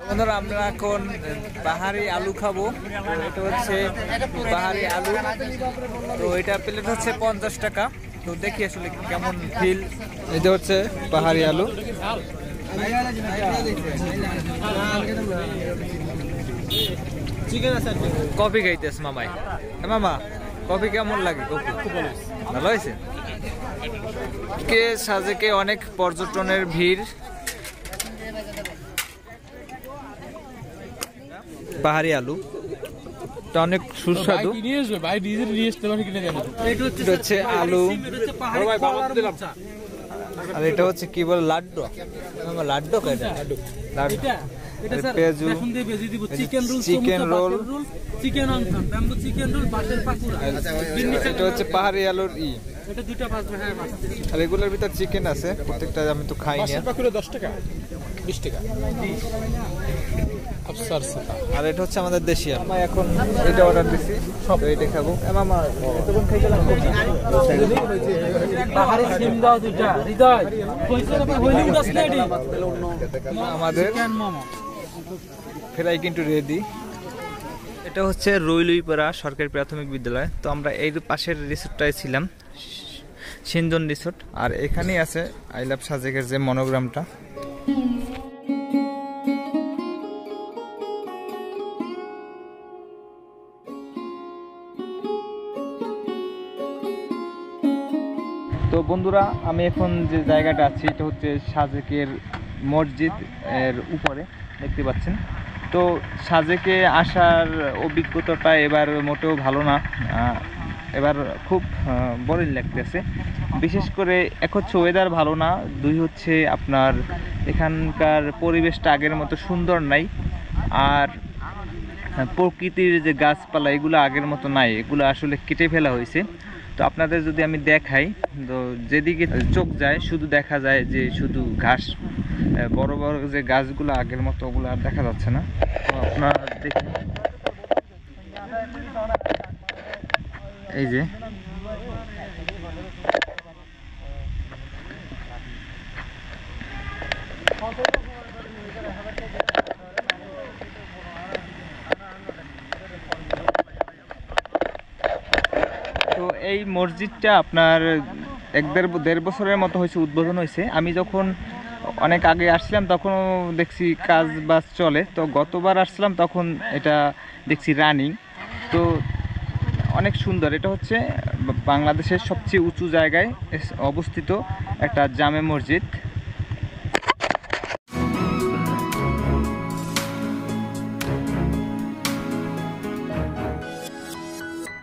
বন্ধুরা আমরা এখন পাহাড়ি আলু খাবো। এটা হচ্ছে পাহাড়ি আলু, তো এটা প্লেট হচ্ছে 50 টাকা। তো দেখি আসলে কেমন ফিল। এটা হচ্ছে পাহাড়ি আলু। কফি খাইতেছ মামাই। মামা কফি কেমন লাগে? ভালো হয়েছে। কে সাজেকে অনেক পর্যটনের ভিড়। পাহাড়ি আলু এটা অনেক সুস্বাদু। হচ্ছে আলু আর এটা হচ্ছে কি বলে লাড্ডু। লাড্ডু পেঁয়াজু, চিকেন রোল, এটা হচ্ছে পাহাড়ি আলুর আর এগুলোর ভিতর চিকেন আছে। প্রত্যেকটা আমি তো খাই না। 10 টাকা 20 টাকা। আর এটা হচ্ছে আমাদের দেশি আলু। এখন এটা অর্ডার দিছি, সব এটা খাবো। মামা এতক্ষণ খাই গেলাম। আমাদের ফ্রাই কিন্তু রেডি। এটা হচ্ছে রুইলুইপাড়া সরকারি প্রাথমিক বিদ্যালয়। তো আমরা এই পাশের রিসোর্টটায় ছিলাম, সিন্ধন রিসোর্ট। আর এখানেই আছে আই লাভ সাজেকের যে মনোগ্রামটা। তো বন্ধুরা আমি এখন যে জায়গাটা আছি এটা হচ্ছে সাজেকের মসজিদ এর উপরে, দেখতে পাচ্ছেন। তো সাজেকে আসার অভিজ্ঞতাটা এবার মোটেও ভালো না। এবার খুব বোরিং লাগতেছে। বিশেষ করে এক হচ্ছে ওয়েদার ভালো না, দুই হচ্ছে আপনার এখানকার পরিবেশটা আগের মতো সুন্দর নাই। আর প্রকৃতির যে গাছপালা এগুলো আগের মতো নাই, এগুলো আসলে কেটে ফেলা হয়েছে। তো আপনাদের যদি আমি দেখাই, তো যেদিকে চোখ যায় শুধু দেখা যায় যে শুধু ঘাস। বড় বড় যে গাছগুলো আগের মতো ওগুলো আর দেখা যাচ্ছে না। তো আপনারা দেখুন এই যে তো এই মসজিদটা আপনার 1-1.5 বছরের মতো হয়েছে, উদ্বোধন হয়েছে। আমি যখন অনেক আগে আসছিলাম তখনও দেখছি কাজ বাজ চলে। তো গতবার আসছিলাম তখন এটা দেখছি রানিং। তো অনেক সুন্দর। এটা হচ্ছে বাংলাদেশের সবচেয়ে উঁচু জায়গায় অবস্থিত একটা জামে মসজিদ।